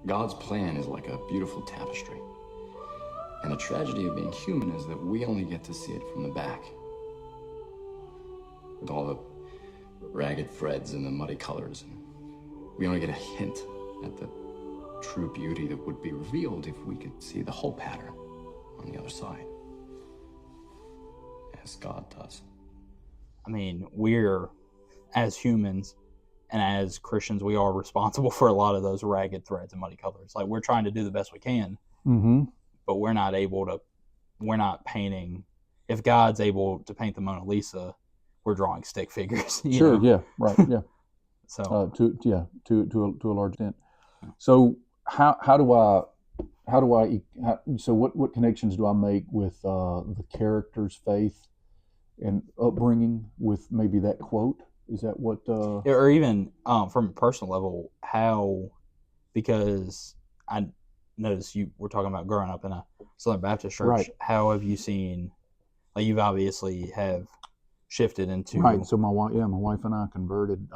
God's plan is like a beautiful tapestry. And the tragedy of being human is that we only get to see it from the back. With all the ragged threads and the muddy colors. We only get a hint at the true beauty that would be revealed if we could see the whole pattern on the other side. As God does. I mean, we're, as humans and as Christians, we are responsible for a lot of those ragged threads and muddy colors. Like, we're trying to do the best we can, but we're not painting. If God's able to paint the Mona Lisa, we're drawing stick figures. Sure, know? Yeah, right, yeah. So to a large extent. So so what connections do I make with the character's faith and upbringing with maybe that quote? Is that what? Or even from a personal level, because I noticed you were talking about growing up in a Southern Baptist church. Right. How have you seen? Like, you've obviously have shifted into right. So my wife and I converted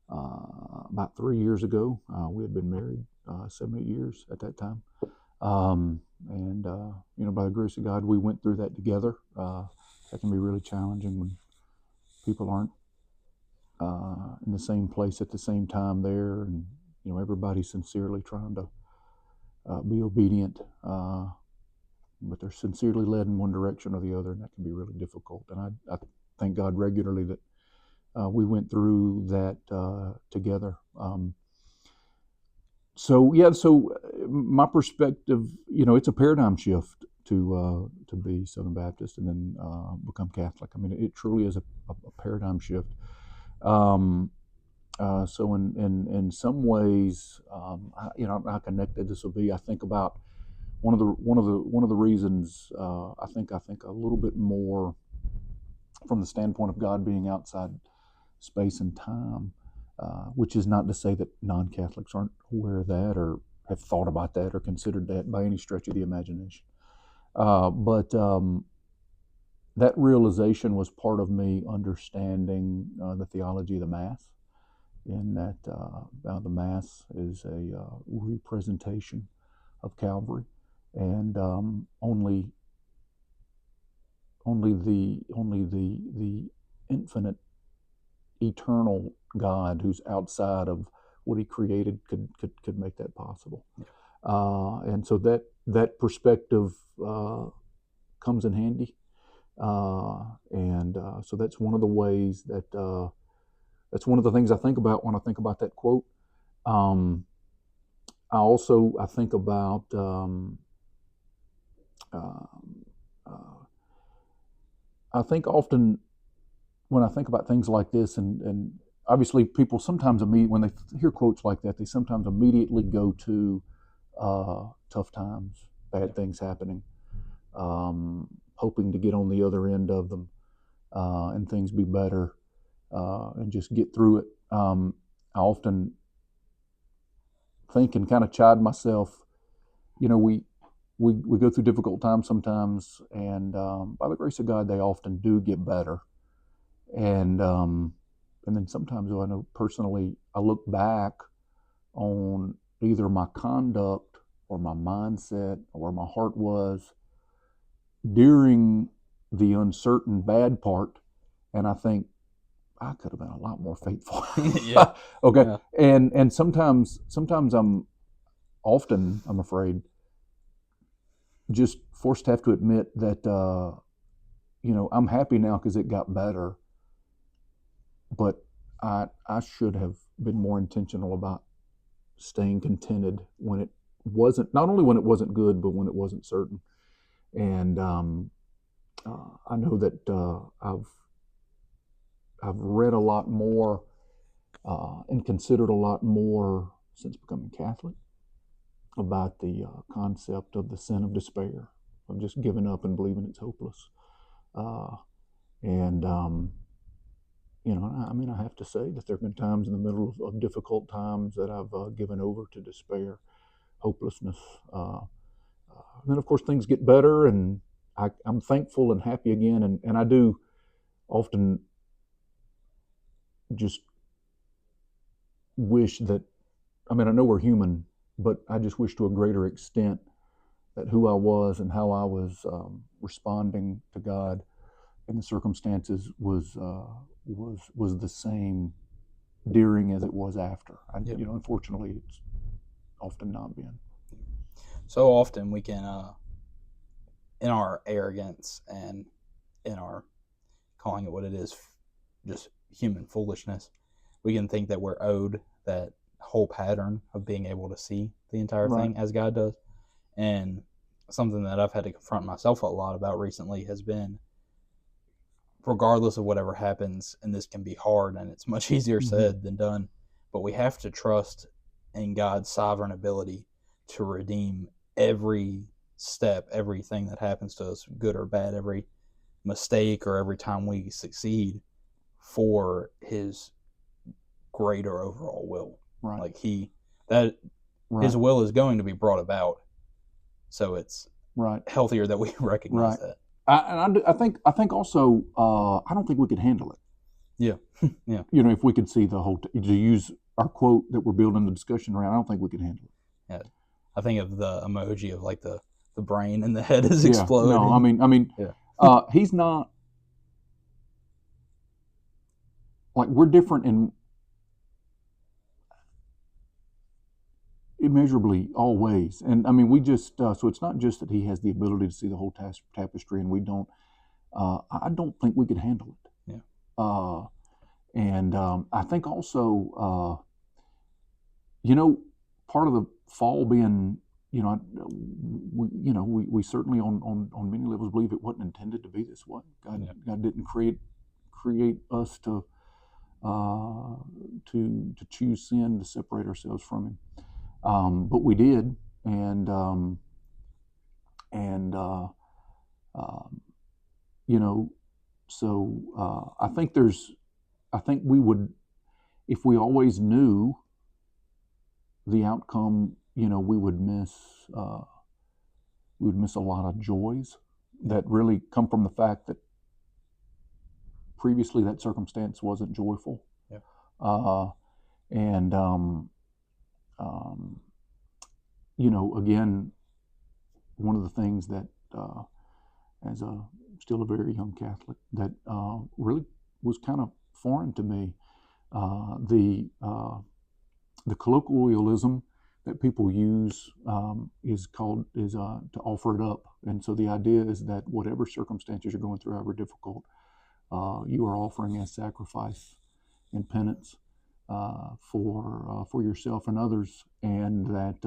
about 3 years ago. We had been married 7, 8 years at that time, and by the grace of God, we went through that together. That can be really challenging when people aren't in the same place at the same time there, and everybody's sincerely trying to be obedient, but they're sincerely led in one direction or the other, and that can be really difficult. And I thank God regularly that we went through that together. So my perspective, it's a paradigm shift to be Southern Baptist and then become Catholic. I mean, it truly is a paradigm shift. So in some ways, how connected this will be. I think about one of the reasons I think a little bit more from the standpoint of God being outside space and time, which is not to say that non-Catholics aren't aware of that or have thought about that or considered that by any stretch of the imagination. But that realization was part of me understanding the theology of the Mass, in that the Mass is a representation of Calvary, and only the infinite, eternal God who's outside of what He created could make that possible. And so that perspective comes in handy. So that's one of the ways that's one of the things I think about when I think about that quote. I think about I think often when I think about things like this, and obviously people sometimes when they hear quotes like that, they sometimes immediately go to tough times, bad things happening, hoping to get on the other end of them and things be better and just get through it. I often think and kind of chide myself, we go through difficult times sometimes, and by the grace of God, they often do get better. And then sometimes, I know personally, I look back on either my conduct or my mindset or where my heart was during the uncertain bad part, and I think I could have been a lot more faithful. Yeah. Okay. Yeah. And sometimes I'm afraid, just forced to have to admit that I'm happy now because it got better, but I should have been more intentional about staying contented when it wasn't, not only when it wasn't good, but when it wasn't certain. And I know that I've read a lot more and considered a lot more since becoming Catholic about the concept of the sin of despair, of just giving up and believing it's hopeless. I have to say that there have been times in the middle of difficult times that I've given over to despair, hopelessness. Then, of course, things get better, and I'm thankful and happy again. And I do often just wish that, I know we're human but I just wish to a greater extent that who I was and how I was responding to God in the circumstances was the same during as it was after. Unfortunately, it's often not been. So often we can, in our arrogance and in our calling it what it is, just human foolishness, we can think that we're owed that whole pattern of being able to see the entire thing as God does. And something that I've had to confront myself a lot about recently has been, regardless of whatever happens, and this can be hard and it's much easier said than done, but we have to trust in God's sovereign ability to redeem every step, everything that happens to us, good or bad, every mistake or every time we succeed, for his greater overall will. Like his will is going to be brought about. So it's healthier that we recognize that. I think also I don't think we could handle it. Yeah. Yeah. If we could see the whole, to use our quote that we're building the discussion around, I don't think we could handle it. Yeah. I think of the emoji of like the brain and the head is exploding. No, I mean, he's not, like, we're different in immeasurably all ways. And I mean, we just, so it's not just that he has the ability to see the whole tapestry and we don't, I don't think we could handle it. Yeah. And I think also, part of the fall being, we certainly on many levels believe it wasn't intended to be this way. God didn't create us to choose sin, to separate ourselves from him. But we did, and so I think we would, if we always knew the outcome, we would miss a lot of joys that really come from the fact that previously that circumstance wasn't joyful. Yeah. Again, one of the things that, as still a very young Catholic, that really was kind of foreign to me, the colloquialism that people use is to offer it up. And so the idea is that whatever circumstances you're going through, however difficult, you are offering as sacrifice and penance for yourself and others, and that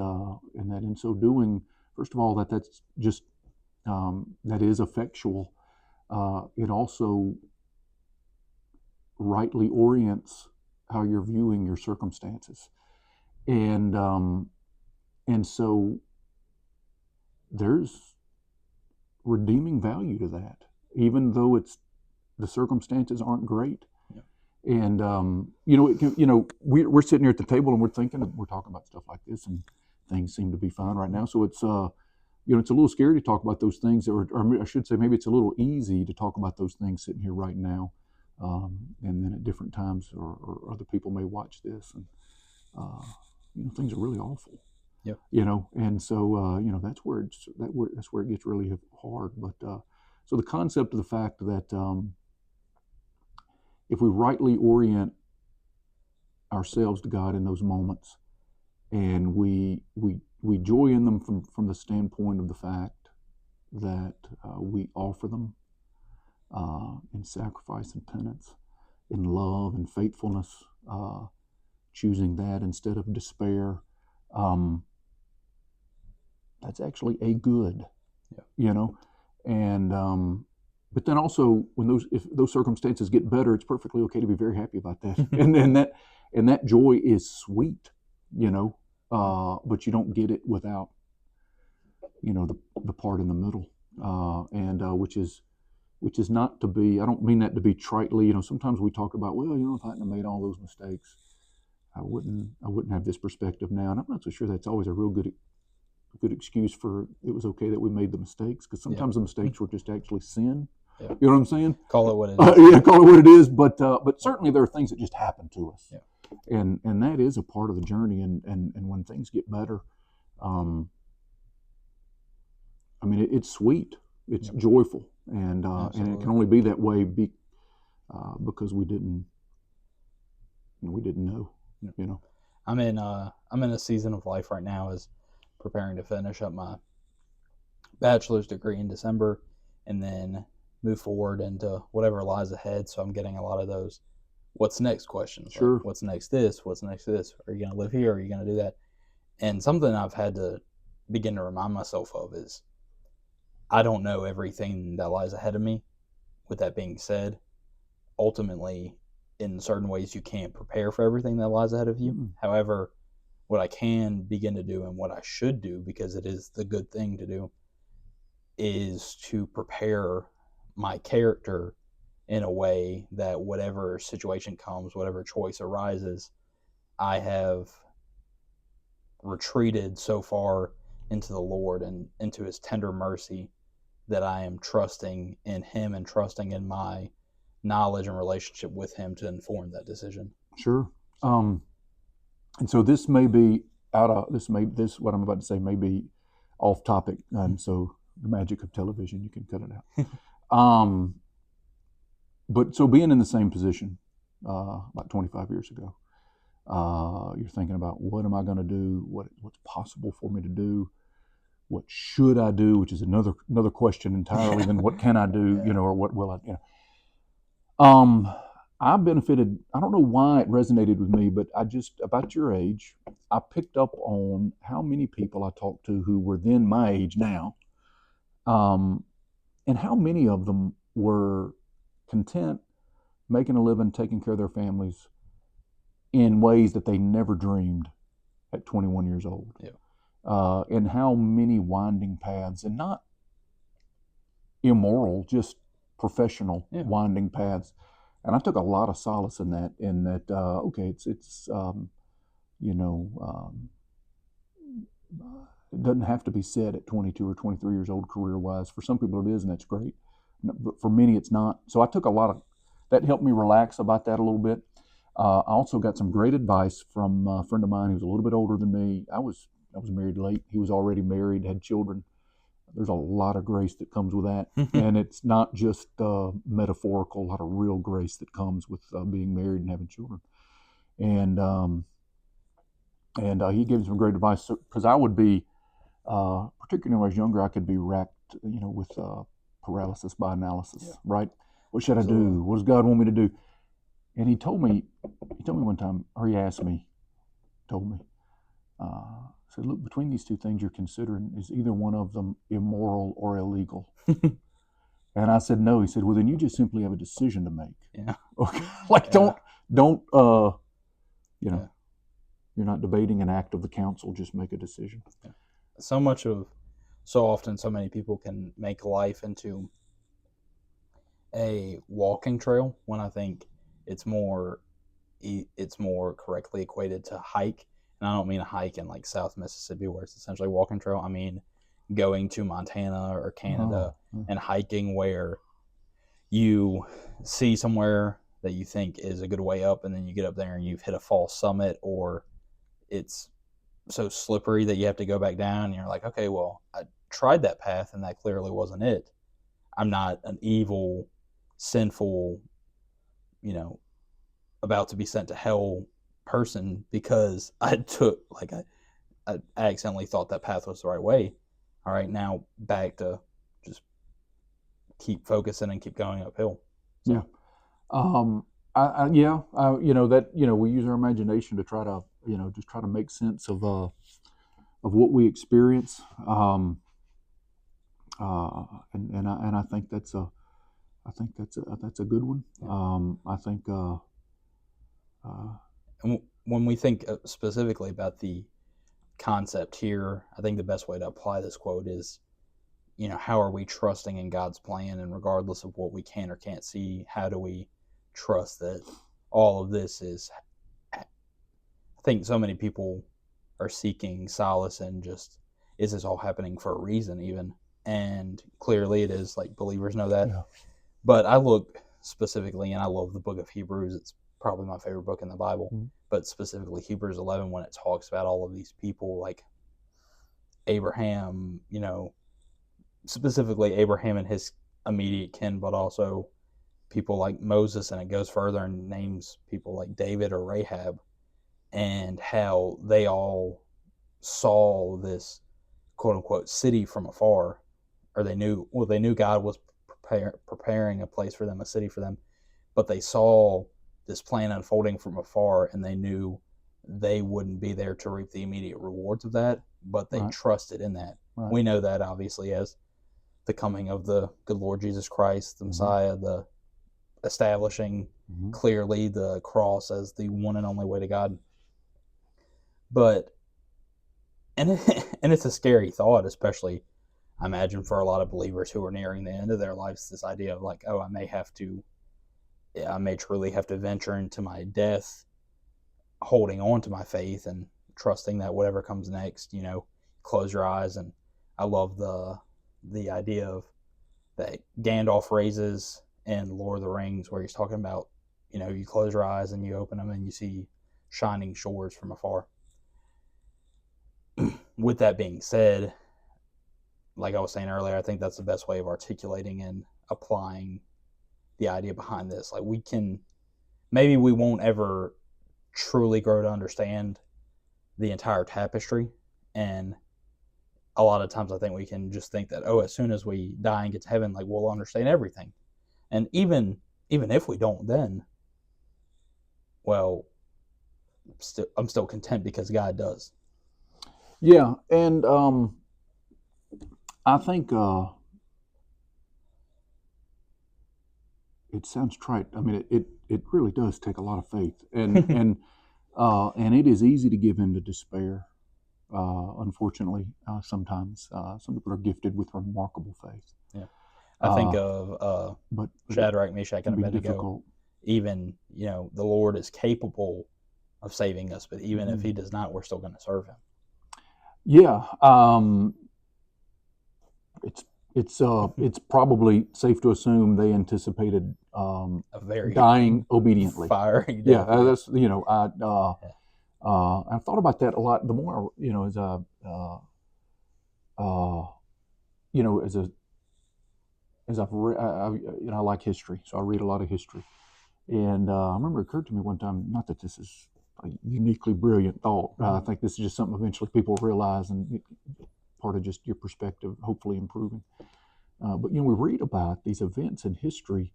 in so doing, first of all, that's just that is effectual. It also rightly orients how you're viewing your circumstances, and so there's redeeming value to that, even though the circumstances aren't great. And we're sitting here at the table and we're talking about stuff like this, and things seem to be fine right now. So it's it's a little scary to talk about those things, or I should say maybe it's a little easy to talk about those things sitting here right now, and then at different times, or other people may watch this, and things are really awful. Yeah. And so that's where it gets really hard. But so the concept of the fact that if we rightly orient ourselves to God in those moments, and we joy in them from the standpoint of the fact that we offer them in sacrifice and penance, in love and faithfulness, choosing that instead of despair, that's actually a good. And but then also, if those circumstances get better, it's perfectly okay to be very happy about that. and that joy is sweet, but you don't get it without, the part in the middle, which is not to be, I don't mean that to be tritely, sometimes we talk about, well, if I hadn't have made all those mistakes, I wouldn't have this perspective now. And I'm not so sure that's always a real good excuse for it was okay that we made the mistakes, because sometimes the mistakes were just actually sin. Yeah. You know what I'm saying? Call it what it is. Call it what it is. But certainly there are things that just happen to us, Yeah. and that is a part of the journey. And when things get better, I mean, it's sweet, it's joyful, and it can only be that way because we didn't know, you know. I'm in a season of life right now as preparing to finish up my bachelor's degree in December, and then move forward into whatever lies ahead. So I'm getting a lot of those what's next questions. Sure. Like, what's next this? What's next this? Are you going to live here? Are you going to do that? And something I've had to begin to remind myself of is I don't know everything that lies ahead of me. With that being said, ultimately, in certain ways, you can't prepare for everything that lies ahead of you. Mm-hmm. However, what I can begin to do and what I should do, because it is the good thing to do, is to prepare my character in a way that whatever situation comes, whatever choice arises, I have retreated so far into the Lord and into his tender mercy that I am trusting in him and trusting in my knowledge and relationship with him to inform that decision. Sure. And so this may be what I'm about to say may be off topic, and so the magic of television, you can cut it out. But so being in the same position about 25 years ago, you're thinking about what am I going to do? What's possible for me to do? What should I do? Which is another question entirely than what can I do? You know, or what will I? You know. I benefited. I don't know why it resonated with me, but I just about your age, I picked up on how many people I talked to who were then my age now, and how many of them were content making a living, taking care of their families in ways that they never dreamed at 21 years old. Yeah. And how many winding paths, and not immoral, just professional winding paths. And I took a lot of solace in that. Okay, it's it doesn't have to be said at 22 or 23 years old career-wise. For some people it is, and that's great. But for many, it's not. So I took a lot of that, helped me relax about that a little bit. I also got some great advice from a friend of mine who's a little bit older than me. I was married late. He was already married, had children. There's a lot of grace that comes with that. And it's not just metaphorical, a lot of real grace that comes with being married and having children. And he gave me some great advice, because I would be, particularly when I was younger, I could be racked, with paralysis by analysis, right? What should I do? What does God want me to do? And he told me one time, or he asked me, said, look, between these two things you're considering, is either one of them immoral or illegal? And I said, no. He said, well, then you just simply have a decision to make. Yeah. Okay. Don't, you're not debating an act of the council, just make a decision. Yeah. So often, so many people can make life into a walking trail, when I think it's more correctly equated to hike. And I don't mean a hike in like South Mississippi where it's essentially a walking trail. I mean going to Montana or Canada and hiking where you see somewhere that you think is a good way up, and then you get up there and you've hit a false summit, or it's so slippery that you have to go back down, and you're like, okay, well, I tried that path and that clearly wasn't it. I'm not an evil, sinful, about to be sent to hell person because I accidentally thought that path was the right way. All right, now back to just keep focusing and keep going uphill. So. Yeah. We use our imagination to try to, just try to make sense of what we experience. And I think that's a good one. I think. When we think specifically about the concept here, I think the best way to apply this quote is, how are we trusting in God's plan? And regardless of what we can or can't see, how do we trust that all of this is? I think so many people are seeking solace in just, is this all happening for a reason even? And clearly it is, like believers know that. Yeah. But I look specifically, and I love the book of Hebrews. It's probably my favorite book in the Bible, but specifically Hebrews 11, when it talks about all of these people, like Abraham, specifically Abraham and his immediate kin, but also people like Moses, and it goes further and names people like David or Rahab, and how they all saw this quote unquote city from afar, or they knew God was preparing a place for them, a city for them, but they saw this plan unfolding from afar, and they knew they wouldn't be there to reap the immediate rewards of that, but they trusted in that. Right. We know that obviously as the coming of the good Lord Jesus Christ, the Messiah, the establishing clearly the cross as the one and only way to God. But and it's a scary thought, especially I imagine for a lot of believers who are nearing the end of their lives, this idea of like, oh, I may truly have to venture into my death holding on to my faith and trusting that whatever comes next, close your eyes. And I love the idea of that Gandalf raises in Lord of the Rings, where he's talking about, you close your eyes and you open them and you see shining shores from afar. With that being said, like I was saying earlier, I think that's the best way of articulating and applying the idea behind this. Like maybe we won't ever truly grow to understand the entire tapestry. And a lot of times I think we can just think that, as soon as we die and get to heaven, like we'll understand everything. And even if we don't, then, well, I'm still content because God does. Yeah, and I think it sounds trite. I mean, it really does take a lot of faith, and and it is easy to give in to despair. Unfortunately, sometimes some people are gifted with remarkable faith. Yeah, I think of but Shadrach, Meshach, and Abednego. Even the Lord is capable of saving us, but even if He does not, we're still going to serve Him. Yeah, it's probably safe to assume they anticipated a very dying obediently. Fiery. Yeah, that's I thought about that a lot. The more as I've read, I like history, so I read a lot of history, and I remember it occurred to me one time. Not that this is a uniquely brilliant thought. I think this is just something eventually people realize, and part of just your perspective, hopefully improving. But we read about these events in history,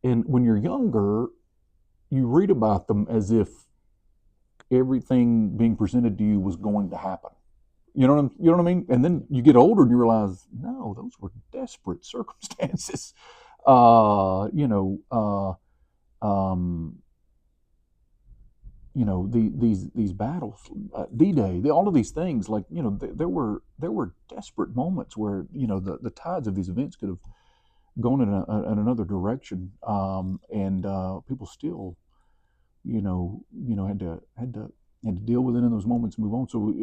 and when you're younger, you read about them as if everything being presented to you was going to happen. You know what I mean? And then you get older and you realize, no, those were desperate circumstances. These battles, D-Day, all of these things, like there were desperate moments where the tides of these events could have gone in another direction, and people still had to deal with it in those moments and move on. So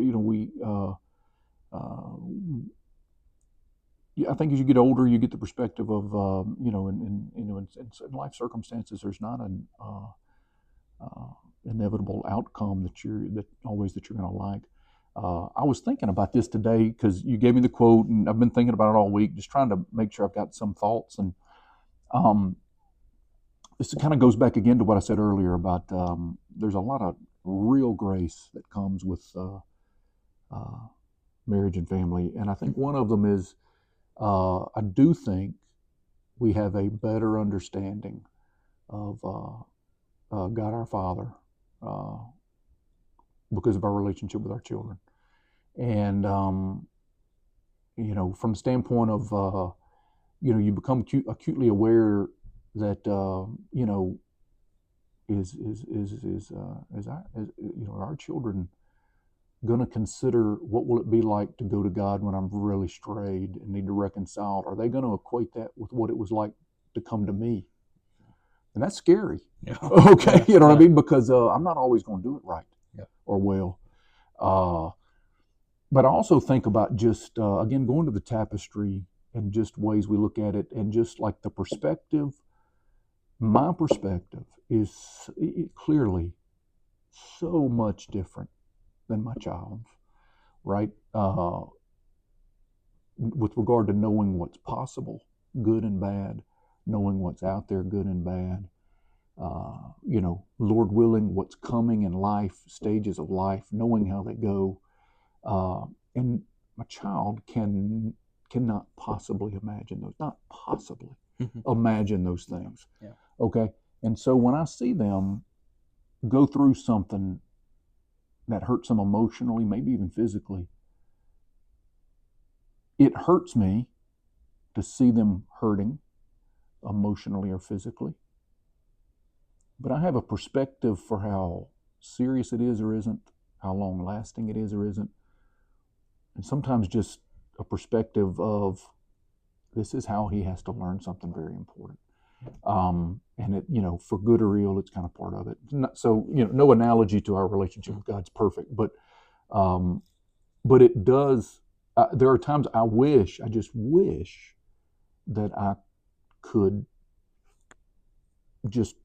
I think as you get older, you get the perspective of in life circumstances, there's not an inevitable outcome that you're going to like. I was thinking about this today because you gave me the quote, and I've been thinking about it all week, just trying to make sure I've got some thoughts. And this kind of goes back again to what I said earlier about there's a lot of real grace that comes with marriage and family, and I think one of them is I do think we have a better understanding of God our Father because of our relationship with our children. And, from the standpoint of, you become acutely aware that, our children going to consider what will it be like to go to God when I'm really strayed and need to reconcile? Are they going to equate that with what it was like to come to me? And that's scary. Yeah. Okay, what I mean? Because I'm not always going to do it right or well. But I also think about just, again, going to the tapestry and just ways we look at it, and just like the perspective, my perspective is clearly so much different than my child's, right? with regard to knowing what's possible, good and bad, knowing what's out there, good and bad. Lord willing, what's coming in life, stages of life, knowing how they go. And a child cannot possibly imagine those, not possibly imagine those things. Yeah. Okay. And so when I see them go through something that hurts them emotionally, maybe even physically, it hurts me to see them hurting emotionally or physically. But I have a perspective for how serious it is or isn't, how long lasting it is or isn't. And sometimes just a perspective of this is how he has to learn something very important. And it, for good or ill, it's kind of part of it. So, no analogy to our relationship with God's perfect, but it does. There are times I just wish that I could just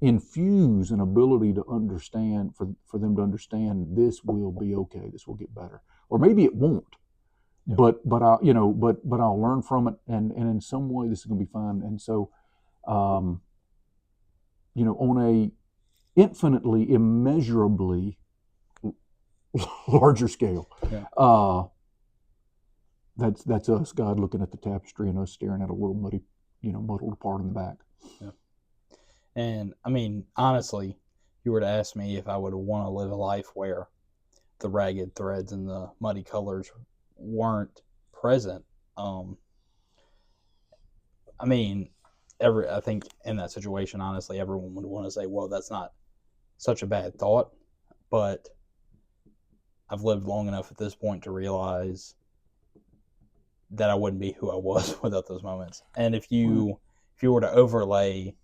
infuse an ability to understand, for them to understand this will be okay, this will get better, or maybe it won't. Yeah. But I'll learn from it, and in some way this is going to be fine. And so, on a infinitely, immeasurably larger scale, that's us, God looking at the tapestry and us staring at a little muddled part in the back. Yeah. And I mean, honestly, you were to ask me if I would want to live a life where the ragged threads and the muddy colors weren't present. I think in that situation, honestly, everyone would want to say, well, that's not such a bad thought. But I've lived long enough at this point to realize that I wouldn't be who I was without those moments. And if you were to overlay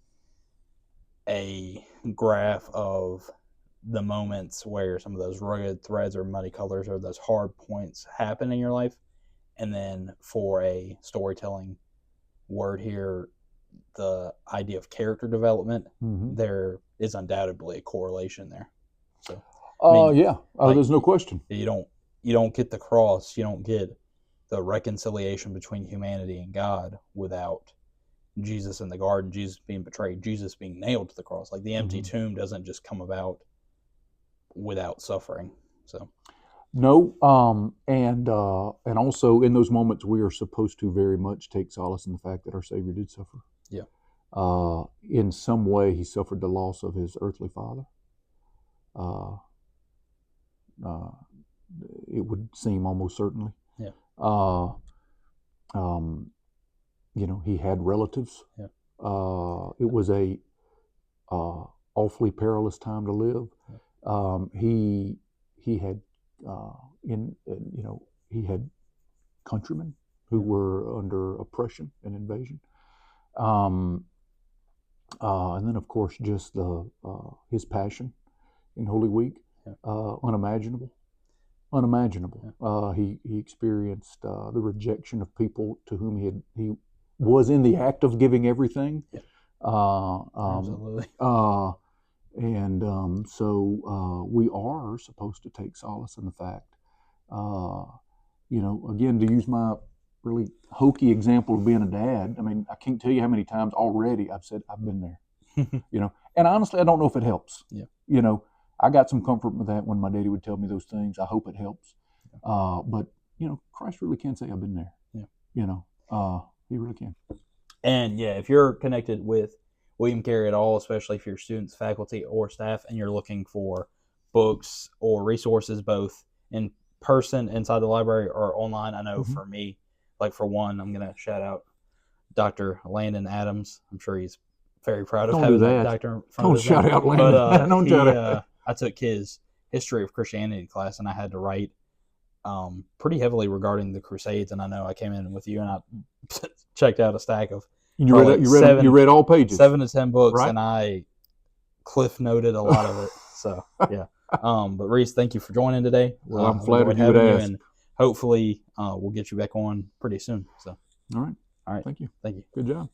a graph of the moments where some of those rugged threads or muddy colors or those hard points happen in your life, and then for a storytelling word here, the idea of character development, there is undoubtedly a correlation there. So, there's no question. You don't get the cross, you don't get the reconciliation between humanity and God without Jesus in the garden, Jesus being betrayed, Jesus being nailed to the cross. Like the empty tomb doesn't just come about without suffering. So no, and also in those moments we are supposed to very much take solace in the fact that our Savior did suffer. Yeah. In some way, he suffered the loss of his earthly father. It would seem almost certainly. Yeah. He had relatives. Yeah. It was a awfully perilous time to live. Yeah. He had he had countrymen who were under oppression and invasion. And then of course just his passion in Holy Week, unimaginable. Yeah. He experienced the rejection of people to whom he was in the act of giving everything. Yeah. Absolutely. So we are supposed to take solace in the fact, again, to use my really hokey example of being a dad. I mean, I can't tell you how many times already I've said I've been there. And honestly, I don't know if it helps. Yeah. I got some comfort with that when my daddy would tell me those things. I hope it helps. But Christ really can say I've been there. Yeah. He really can. And if you're connected with William Carey at all, especially if you're students, faculty, or staff, and you're looking for books or resources both in person inside the library or online, I know for me, like for one, I'm going to shout out Dr. Landon Adams. I'm sure he's very proud of having that doctor in front of his name. Don't shout out Landon. Don't shout out. I took his history of Christianity class, and I had to write pretty heavily regarding the Crusades. And I know I came in with you, and I checked out a stack of you read all pages, 7 to 10 books, right? And I cliff noted a lot of it. So yeah. But Reese, thank you for joining today. Well, I'm flattered you would ask. And hopefully we'll get you back on pretty soon. So all right. Thank you. Thank you. Good job.